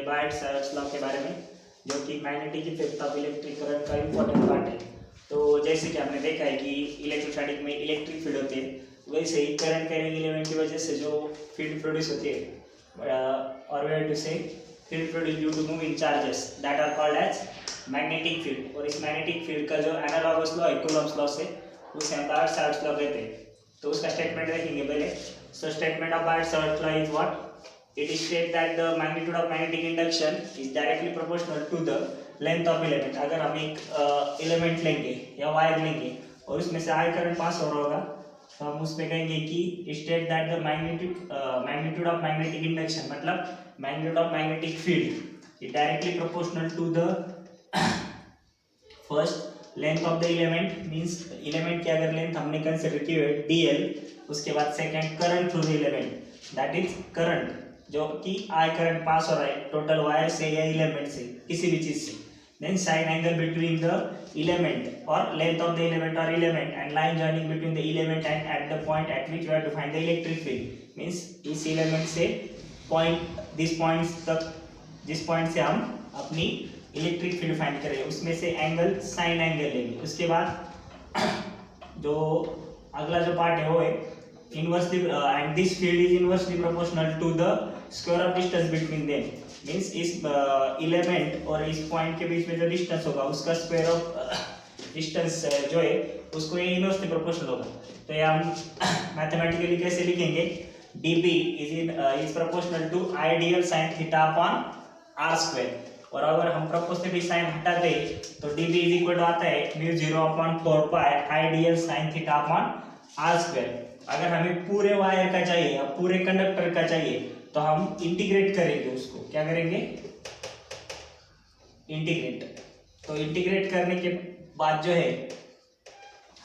Bites law के बारे में, जो कि magnetic effect of electric current का इम्पोर्टेंट पार्ट है। तो जैसे कि हमने देखा है कि इलेक्ट्रोस्टैटिक में इलेक्ट्रिक फील्ड होती है, वैसे ही करंट कैरिंग एलिमेंट की वजह से जो फील्ड प्रोड्यूस होती है, और वे टू से field produce due to moving charges that are called as magnetic field. और इस मैग्नेटिक फील्ड का जो एनालॉगस लॉ है कूलम्ब्स लॉ से, उसे हम बायट्स लॉ कहते हैं। तो उसका स्टेटमेंट देखेंगे पहले। So statement of bites law is what? It is stated that the magnitude of magnetic induction is directly proportional to the length of element। अगर हम एक एलिमेंट लेंगे या वायर लेंगे और उसमें से आई करंट पास हो रहा होगा, तो हम उसमें कहेंगे कि state that the magnitude of magnetic induction, मतलब magnitude of magnetic field is directly proportional to the first length of the element, means element की अगर लेंथ हमने कंसीडर की है dl, उसके बाद second current through the element, that is current जो कि आई करंट पास हो रहा है टोटल वायर से या एलिमेंट से, किसी भी चीज से। Then sine angle between the element और लेंथ ऑफ द एलिमेंट और element and line joining between the element and at the point at which we have to find the electric field, means इस element से this points तक, जिस point से हम अपनी electric field find करेंगे, उसमें से एंगल साइन एंगल लेंगे। उसके बाद जो अगला जो पार्ट है वो है inversely, and this field is inversely proportional to the square of distance between them, means इस एलिमेंट और इस पॉइंट के बीच में जो डिस्टेंस होगा उसका स्क्वायर ऑफ डिस्टेंस जो है उसको ये इनवर्सली प्रोपोर्शनल होगा। तो ये हम मैथमेटिकली कैसे लिखेंगे? dB is proportional to ideal sine theta upon r square. और अगर हम प्रोपोर्शनली साइन हटा दें तो dB इज इक्वल टू आता है μ0 upon 4 pi ideal sine theta upon r square. अगर हमें पूरे वायर का चाहिए या पूरे कंडक्टर का चाहिए तो हम इंटीग्रेट करेंगे उसको। क्या करेंगे? इंटीग्रेट। तो इंटीग्रेट करने के बाद जो है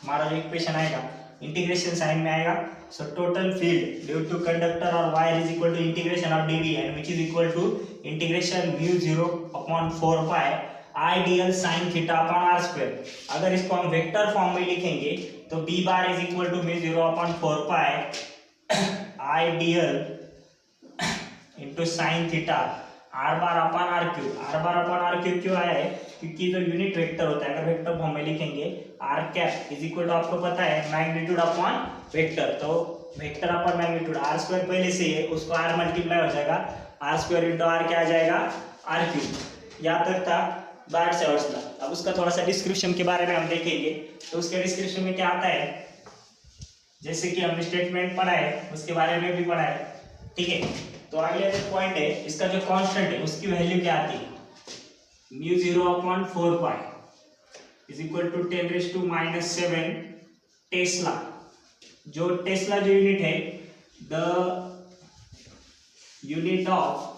हमारा जो इक्वेशन आएगा इंटीग्रेशन साइन में आएगा। So total field due to conductor और wire is equal to integration of dB and which is equal to integration μ0 upon 4 pi ideal sine theta upon r square. अगर इसको हम वेक्टर फॉर्म में लिखेंगे तो b bar is equal to μ0 upon 4 pi ideal into sine theta r bar upon r cube क्यों आया है? क्योंकि जो यूनिट वेक्टर होता है, अगर वेक्टर फॉर्म में लिखेंगे r cap is equal to, आपको पता है मैग्नीट्यूड अपॉन वेक्टर, तो vector upon magnitude r square पहले से है, उसको r मल्टीप्लाई हो जाएगा, r स्क्वायर इंटू r क्या आ जाएगा? r cube. यहाँ तक था बायट्स लॉ। अब उसका थोड़ा सा डिस्क्रिप्शन के बारे में हम देखेंगे। तो उसके डिस्क्रिप्शन में क्या आता है, जैसे कि हमने स्टेटमेंट पढ़ा है उसके बारे में भी पढ़ा है, ठीक है। तो अगले जो पॉइंट है, इसका जो कांस्टेंट है उसकी वैल्यू क्या आती है? μ0 upon 4 pi is equal to 10⁻⁻⁷ tesla. जो टेस्ला जो यूनिट है, the unit of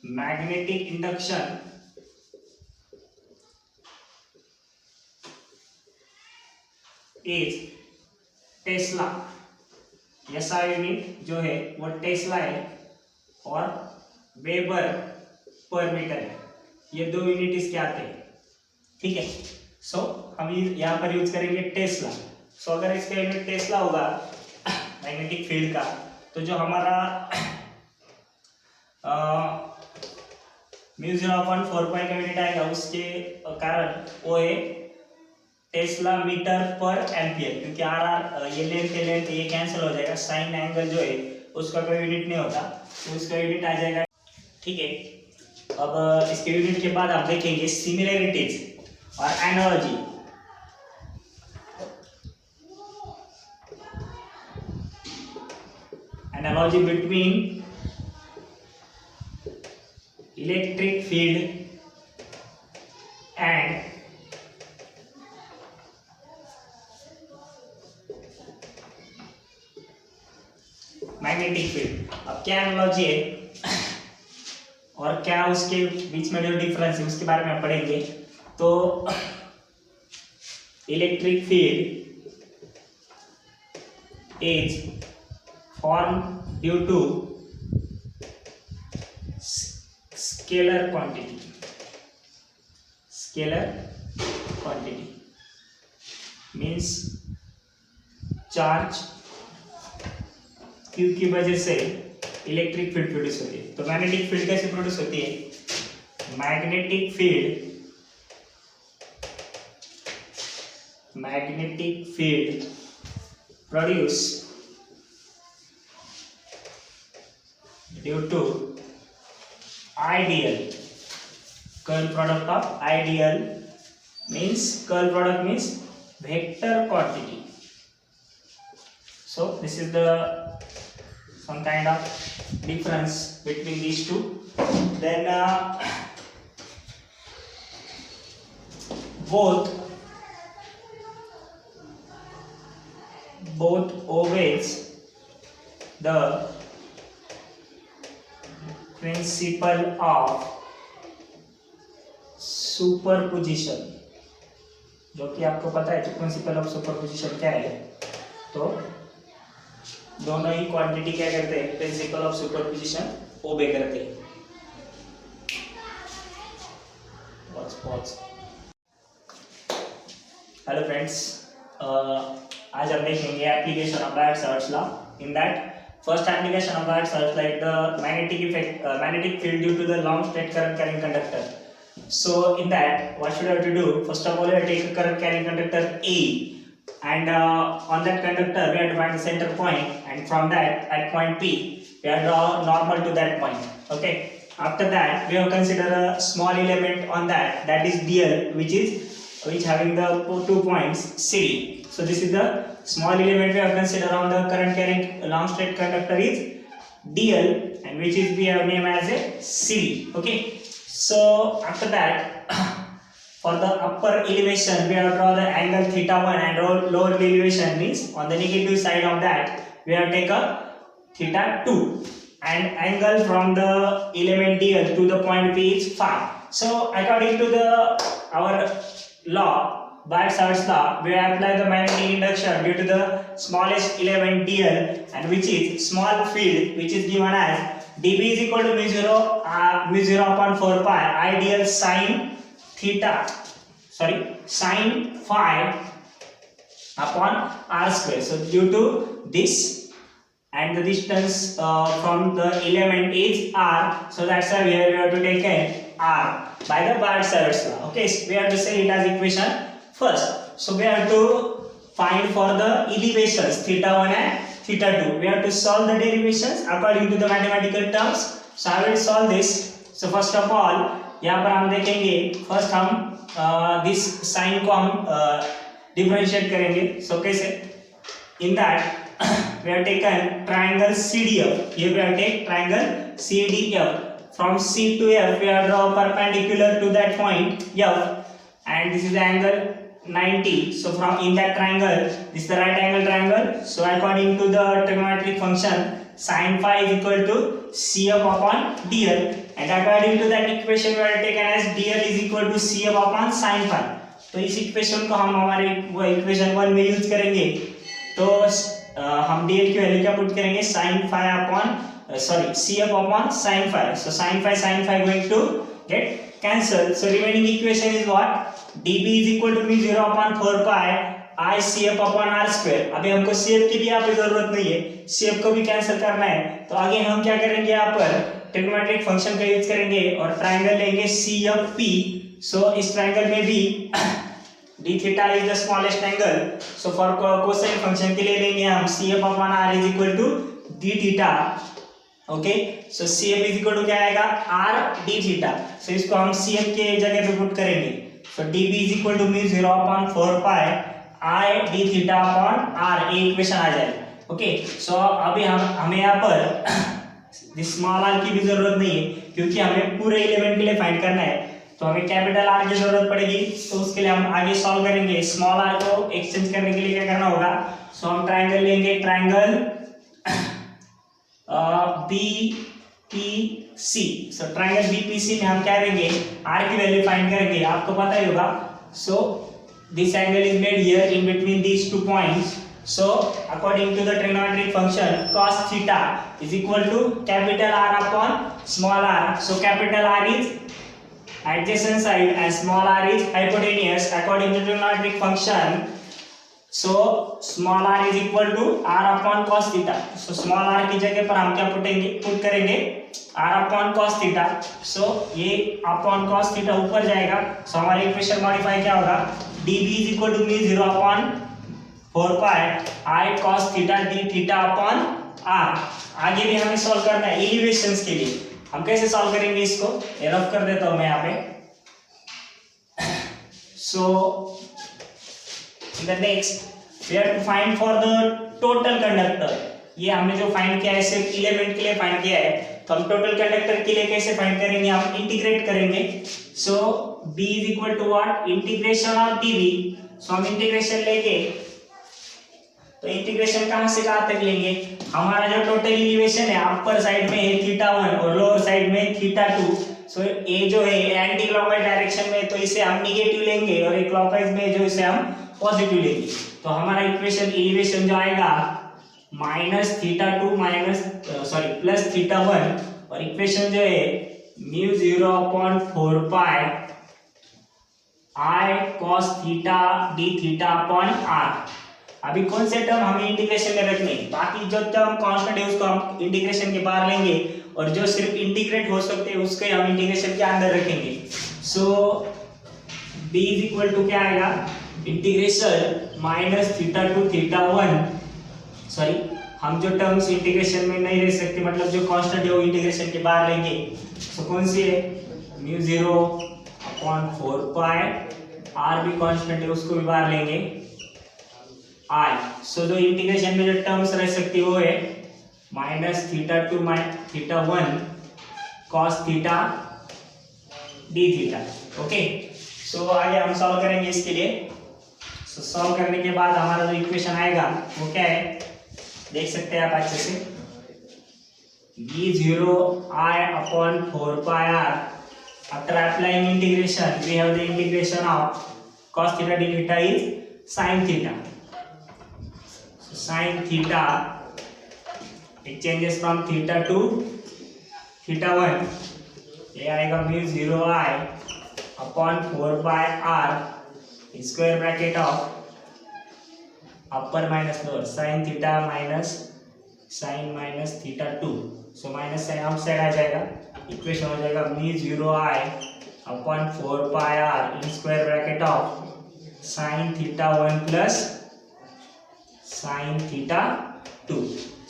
magnetic induction is tesla. ऐसा यूनिट जो है वो टेस्ला है और वेबर पर मीटर है। ये दो यूनिट इसके आते हैं, ठीक है। सो हम यहाँ पर यूज करेंगे टेस्ला। सो अगर इसका यूनिट टेस्ला होगा मैग्नेटिक फील्ड का, तो जो हमारा μ0 अपॉन 4 पाई का यूनिट आएगा उसके कारण वो है टेस्ला मीटर पर एम्पियर, क्योंकि ये लेंथ ये कैंसिल हो जाएगा, साइन एंगल जो है उसका कोई यूनिट नहीं होता, तो उसका यूनिट आ जाएगा, ठीक है। अब इसके यूनिट के बाद आप देखेंगे सिमिलरिटीज और analogy. Analogy between electric field and magnetic field. अब क्या एनालॉजी है और क्या उसके बीच में जो डिफरेंस है उसके बारे में पढ़ेंगे। तो electric field is form due to scalar quantity means charge Q की वजह से इलेक्ट्रिक फील्ड प्रोड्यूस होती है। तो मैग्नेटिक फील्ड कैसे प्रोड्यूस होती है? Magnetic field produce due to ideal curl product of ideal means curl product means vector quantity. So this is the some kind of difference between these two. Then both obeys the principle of superposition, जो कि आपको पता है कि principle of superposition क्या है। तो दोनों ही क्वांटिटी क्या करते हैं? प्रिंसिपल ऑफ सुपरपोजिशन ओबे करते हैं। हेलो फ्रेंड्स, आज हम देखेंगे application of Biot-Savart's law. In that first application of Bayer-Savart's like the magnetic field due to the long straight current carrying conductor. So in that, what should I have to do? First of all, we have to take a current carrying conductor A, and on that conductor we have to find the center point, and from that at point P we have to draw normal to that point. Okay. After that, we have consider a small element on that is dl, which having the 2 points CD. So this is the small element we have considered on the current carrying long straight conductor is dl, and which is we have named as a CD. Okay. So after that, for the upper elevation we have to draw the angle theta1, and lower elevation means on the negative side of that we have to take a theta2, and angle from the element dl to the point P is phi. So according to our law, Bayer-Savart's law, we apply the magnetic induction due to the smallest element dl, and which is small field, which is given as dB is equal to mu0 upon 4 pi I dl sin phi upon r square. So due to this, and the distance from the element is r, so that's why we have to take r by the Bayer-Savart's law. Okay, so we have to say it as equation first. So we have to find for the elevations theta1 and theta2. We have to solve the derivations according to the mathematical terms. So I will solve this. So first of all, यहाँ पर हम देखेंगे, first हम this sign को हम differentiate करेंगे. So कैसे? In that we have taken triangle CDF. Here we have taken triangle CDF. From C to F we have draw perpendicular to that point F, and this is the angle 90. So from in that triangle, this is the right angle triangle. So according to the trigonometric function, sin phi is equal to CF upon dl, and according to that equation we have taken as dl is equal to CF upon sin phi. तो इस equation को हम हमारे वो equation 1 में use करेंगे। तो हम dl की वैल्यू क्या पुट करेंगे? sin phi upon CF upon sin phi. So sin phi going to get cancelled. So remaining equation is what? dB is equal to mu0 upon 4 pi I CF upon r square. अभी हमको CF की भी यहाँ पे जरूरत नहीं है, CF को भी कैंसिल करना है। तो आगे हम क्या करेंगे? यहाँ पर ट्रिग्नोमेट्रिक फंक्शन का यूज करेंगे और ट्रायंगल लेंगे CFP. सो इस ट्रायंगल में भी d theta is the smallest angle. So for cosine function के लिए लेंगे हम CF upon r is equal to d theta. Okay, so CF is equal to क्या आएगा? r d theta. सो इसको हम CF के जगह पे पुट करेंगे. So dB is equal to mu0 upon 4 pi I d theta upon r. ये equation आ जाएगा. ओके, सो अभी हमें यहाँ पर स्मॉल r की भी जरूरत नहीं है, क्योंकि हमें पूरे एलिमेंट के लिए फाइंड करना है। तो हमें कैपिटल R की जरूरत पड़ेगी। तो उसके लिए हम आगे सॉल्व करेंगे। स्मॉल r को एक्सचेंज करने के लिए क्या करना होगा? सो हम ट्रायंगल लेंगे, ट्रायंगल BPC. सो ट्रायंगल BPC में हम क्या करेंगे? R की वैल्यू फाइंड करेंगे। आपको पता ही होगा। So this angle is made here in between these 2 points. So according to the trigonometric function, cos theta is equal to capital R upon small r. So capital R is adjacent side and small r is hypotenuse. According to trigonometric function, so small r is equal to r upon cos theta. So small r की जगह पर हम क्या put करेंगे r upon cos theta. So ये upon cos theta ऊपर जाएगा, सो हमारा इक्वेशन मॉडिफाई क्या होगा, dv is equal to mu 0 upon 4 pi i cos theta d theta upon r। आगे भी हमें सॉल्व करना है एलिवेशंस के लिए। हम कैसे सॉल्व करेंगे इसको, ये रफ कर देता हूं मैं यहाँ पे। So in the next we have to find for the total conductor। ये हमने जो फाइंड किया है सिर्फ एलिमेंट के लिए फाइंड किया है, तो हम टोटल कंडक्टर के लिए कैसे फाइंड करेंगे, हम इंटीग्रेट करेंगे। So b is equal to what, integration of dv। सो हम इंटीग्रेशन लेंगे, तो इंटीग्रेशन कहां से कहां तक लेंगे, हमारा जो टोटल एलिवेशन है अपर साइड में है θ1 और लोअर साइड में θ2। सो ये जो है एंटी क्लॉकवाइज डायरेक्शन में, तो इसे हम नेगेटिव लेंगे और क्लॉकवाइज में जो इसे हम पॉजिटिव लेंगे। तो हमारा इक्वेशन एलिवेशन जो आएगा माइनस θ2 प्लस θ1, और इक्वेशन जो है mu 0 upon 4 pi i cos theta d theta upon r। अभी कौन से टर्म हमें इंटीग्रेशन में रखने, बाकी जो टर्म कांस्टेंट है उसको हम इंटीग्रेशन के बाहर लेंगे, और जो सिर्फ इंटीग्रेट हो सकते हैं उसके हम इंटीग्रेशन के अंदर रखेंगे। सो b इज इक्वल टू क्या आएगा, इंटीग्रेशन माइनस θ2 θ1। सॉरी, हम जो टर्म्स इंटीग्रेशन में नहीं रह सकते, मतलब जो कांस्टेंट है वो इंटीग्रेशन के बाहर लेंगे। सो कौन सी है, म्यू 0 अपॉन 4 पाई, r भी कांस्टेंट है उसको भी बाहर लेंगे, i। सो जो इंटीग्रेशन में जो टर्म्स रह सकती है वो है minus θ2 θ1 cos theta d theta. Okay, so आगे हम सॉल्व करेंगे इसके लिए। सो सॉल्व करने के बाद हमारा जो इक्वेशन आएगा वो क्या है, देख सकते हैं आप अच्छे से, b0 i upon 4 pi r। After applying integration, we have the integration of cos theta d theta is sin theta। So sin theta, it changes from theta to θ1। ये आएगा mu 0 i upon 4 pi r square bracket of upper minus lower sin theta minus sin minus θ2। So minus sine outside आ जाएगा, equation हो जाएगा mu 0 i upon 4 pi r square bracket of sin θ1 plus sin θ2।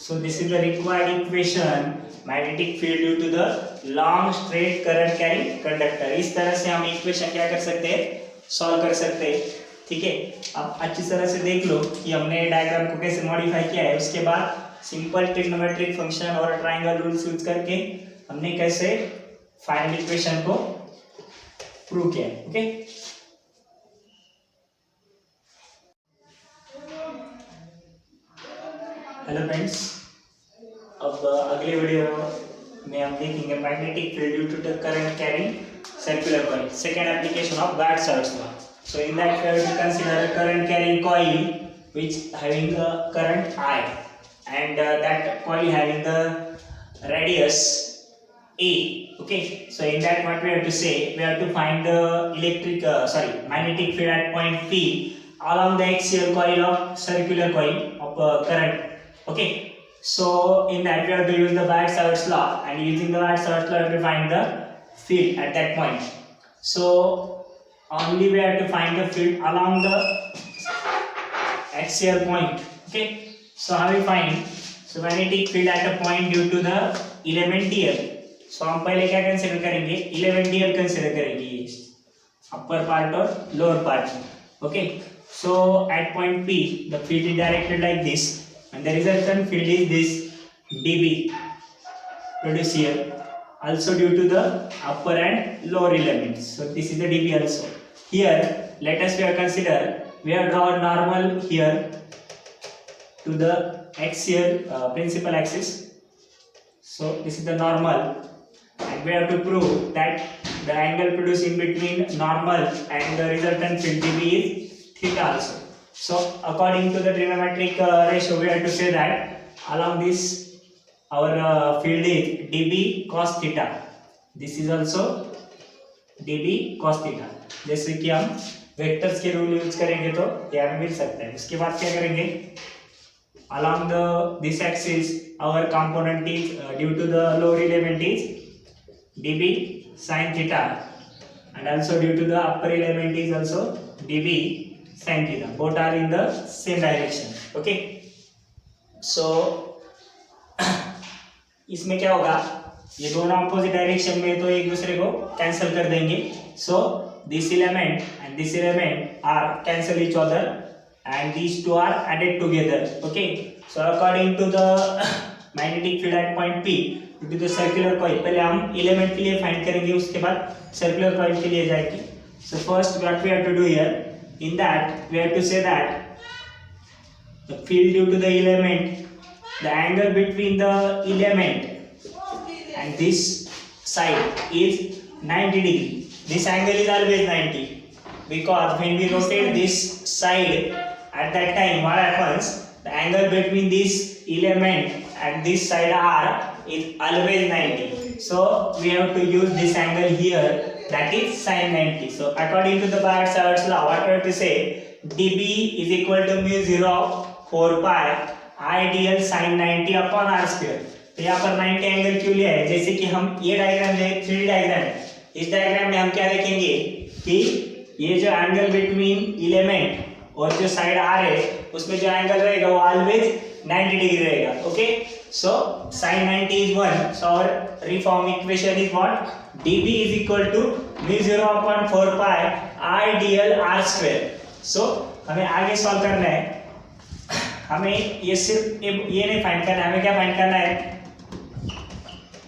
So this is the required equation magnetic field due to the long straight current carrying conductor. इस तरह से हम equation क्या कर सकते हैं, सॉल्व कर सकते हैं। ठीक है, अब अच्छी तरह से देख लो कि हमने डायग्राम को कैसे मॉडिफाई किया है। उसके बाद सिंपल ट्रिग्नोमेट्रिक फंक्शन और ट्रायंगल रूल्स यूज करके हमने कैसे फाइनल इक्वेशन को प्रूव किया है। ओके, हेलो फ्रेंड्स, अब अगले वीडियो में हम देखेंगे magnetic field due to the current carrying circular coil, second application of Watt-Schur's law। So in that we have to consider a current carrying coil which having a current I, and that coil having the radius A। Okay, so in that what we have to say, we have to find the magnetic field at point P along the axial coil of circular coil of current। Okay, so in that we have to use the Watt-Schur's law, and using the Watt-Schur's law we have to find the field at that point। So only we have to find the field along the axial point। Okay, so how we find, so magnetic field at a point due to the element dl। so हम पहले क्या consider करेंगे, element dl consider करेंगे, upper part और lower part. Okay, so at point P the field is directed like this, and the resultant field is this dB produced here, also due to the upper and lower elements। so this is the dB also। here let us consider, we have drawn normal here to the axial principal axis। so this is the normal, and we have to prove that the angle produced in between normal and the resultant field dB is theta also। so according to the trigonometric ratio, we have to say that along this our field is dB cos theta। this is also dB cos theta। जैसे कि हम vectors के rule use करेंगे तो यहाँ मिल सकता है। उसके बाद क्या करेंगे, along the this axis our component is due to the lower element is dB sin theta, and also due to the upper element is also dB sin theta, both are in the same direction. Okay, so इसमें क्या होगा, ये दोनों opposite direction में तो एक दूसरे को कैंसिल कर देंगे। So this element and this element are cancel each other and these two are added together. Okay, so according to the magnetic field at point P due to the circular coil, पहले हम element के लिए find करेंगे, उसके बाद circular coil के लिए जाएंगे। So first what we have to do here, in that we have to say that the field due to the element, the angle between the element and this side is 90 degree. This angle is always 90 because when we rotate this side, at that time what happens, the angle between this element and this side R is always 90. So we have to use this angle here, that is sin 90. So according to the Bayes-Savart's law, what we have to say, dB is equal to mu 0 4 pi I dl sin 90 upon r square. तो यहाँ पर 90 angle क्यों लिया है, जैसे कि हम ये डायग्राम जो 3D डायग्राम है, इस डायग्राम में हम क्या देखेंगे कि ये जो एंगल बिटवीन एलिमेंट और जो साइड आर है उसमें जो एंगल रहेगा वो ऑलवेज 90 डिग्री रहेगा। Okay, so sin 90 is 1, so our reform equation is what, dB is equal to mu 0 upon 4 pi I dl r square. so हमें आगे सॉल्व करना है, हमें ये सिर्फ ये नहीं फाइंड करना है, हमें क्या फाइंड करना है,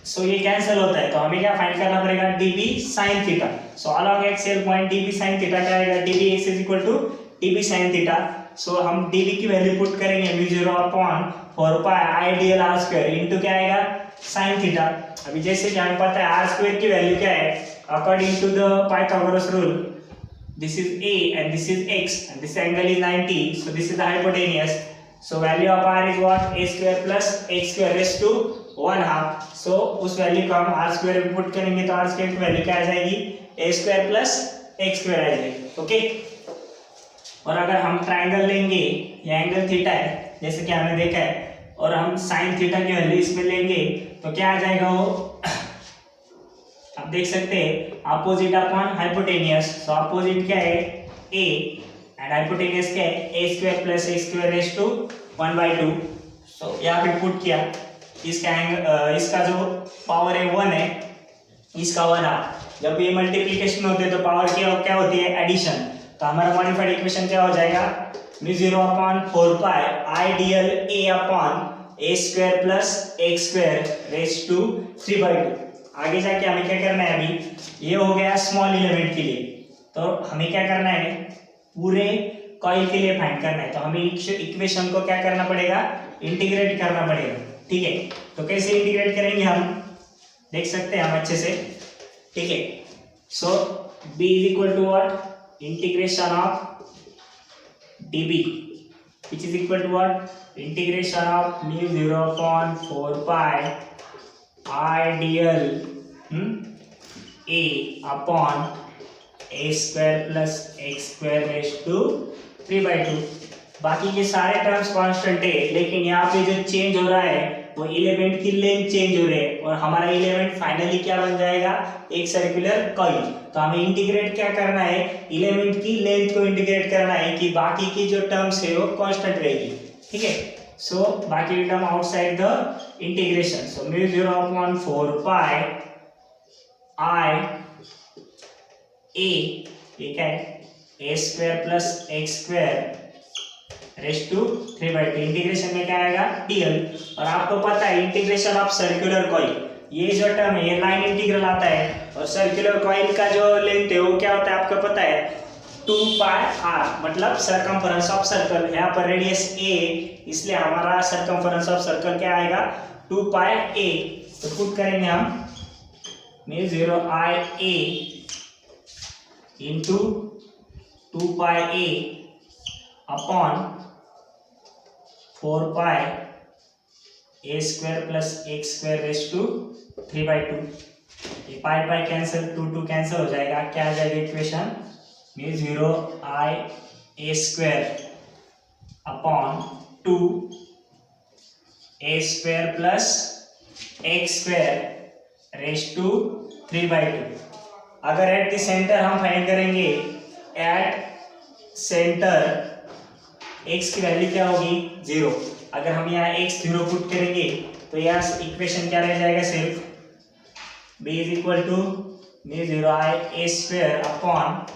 सो ये कैंसिल होता है तो हमें क्या फाइंड करना पड़ेगा, dB sin theta. So along axial point dB sin theta क्या आएगा, dBx is equal to dB sin theta. So हम dB की वैल्यू पुट करेंगे mu 0 upon 4 pi I dl r square into क्या आएगा sin थीटा। अभी जैसे कि हमें पता है r square की वैल्यू क्या है, according to the Pythagoras rule, this is a and this is x and this angle is 90, so this is the hypotenuse. So value of r is what, a square plus x square raised to 1/2. so उस value को हम r square में put करेंगे तो r square की value क्या आ जाएगी, a square plus x square आ जाएगी। ओके, और अगर हम ट्रायंगल लेंगे, ये एंगल थीटा है जैसे कि हमने देखा है, और हम साइन थीटा की वैल्यू इसमें लेंगे तो क्या आ जाएगा वो, आप देख सकते हैं opposite upon hypotenuse. So opposite क्या है a एंड हाइपोटेनियस क्या है, a square plus x square raise to 1/2। So यहाँ पे पुट किया, इसका एंगल इसका जो पावर है 1 है, इसका 1/2। जब ये मल्टीप्लिकेशन होते हैं तो पावर क्या होती है, एडिशन। तो हमारा मॉडिफाइड इक्वेशन क्या हो जाएगा, mu 0 upon 4 pi I dl a upon a square plus x square raised to 3/2। आगे जाके हमें क्या करना है, अभी ये हो गया स्मॉल एलिमेंट के लिए, तो हमें क्या करना है, पूरे कॉइल के लिए फाइंड करना है। तो हमें इक्वेशन को क्या करना पड़ेगा, इंटीग्रेट करना पड़ेगा। ठीक है, तो कैसे इंटीग्रेट करेंगे हम देख सकते हैं हम अच्छे से। ठीक है, सो b is equal to what, integration of dB which is equal to what, integration of mu 0 upon 4 pi I dl a upon a square plus x square raised to 3/2। बाकी के सारे टर्म्स कांस्टेंट है, लेकिन यहाँ पे जो change हो रहा है वो एलिमेंट की लेंथ चेंज हो रही है, और हमारा एलिमेंट फाइनली क्या बन जाएगा, एक सर्कुलर कॉइल। तो हमें इंटीग्रेट क्या करना है, एलिमेंट की लेंथ को इंटीग्रेट करना है कि बाकी की जो टर्म्स है वो कांस्टेंट रहेगी। ठीक है, सो बाकी term outside the integration. So mu 0 upon 4 pi I a, ठीक है, a square plus x square raise to 3/2। Integration में क्या आएगा, dl। और आपको पता है इंटीग्रेशन ऑफ सर्कुलर कॉइल, ये जो टर्म है ये लाइन इंटीग्रल आता है, और सर्कुलर कॉइल का जो लेंथ है वो क्या होता है आपको पता है, 2 pi r, मतलब सर्कमफरेंस ऑफ सर्कल। यहाँ पर रेडियस a, इसलिए हमारा सर्कमफरेंस ऑफ सर्कल क्या आएगा, 2 pi a। तो पुट करेंगे हम mu 0 I a into 2 pi a upon 4 pi a square plus x square raised to 3/2। ये पाई पाई कैंसिल, 2 2 कैंसिल हो जाएगा, क्या आ जाएगा equation, mean 0i a square upon 2a square plus x square raise to 3/2। अगर at the center हम find करेंगे, at center x की वैल्यू क्या होगी 0। अगर हम यहाँ x 0 पुट करेंगे तो यहाँ इक्वेशन क्या रह जाएगा, सिर्फ b is equal to 0i a square upon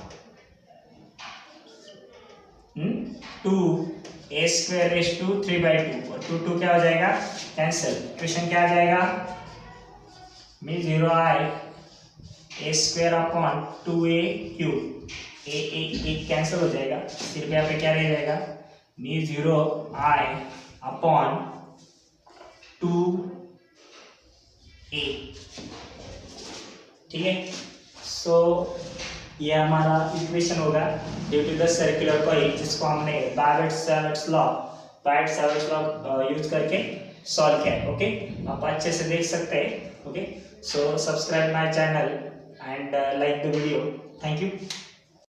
2a square raise to 3/2 और 2 क्या हो जाएगा, कैंसिल। इक्वेशन क्या आ जाएगा, 0i a square upon 2a cube, A cancel हो जाएगा, सिर्फ यहाँ पे क्या रह जाएगा, 0i अपॉन 2a। ठीक है, सो ये हमारा इक्वेशन होगा due to the circular coil, जिसको हमने बायट-सैवर्ट्स लॉ यूज करके सॉल्व किया है। ओके, आप अच्छे से देख सकते हैं। Okay, so subscribe my channel and like the video. Thank you.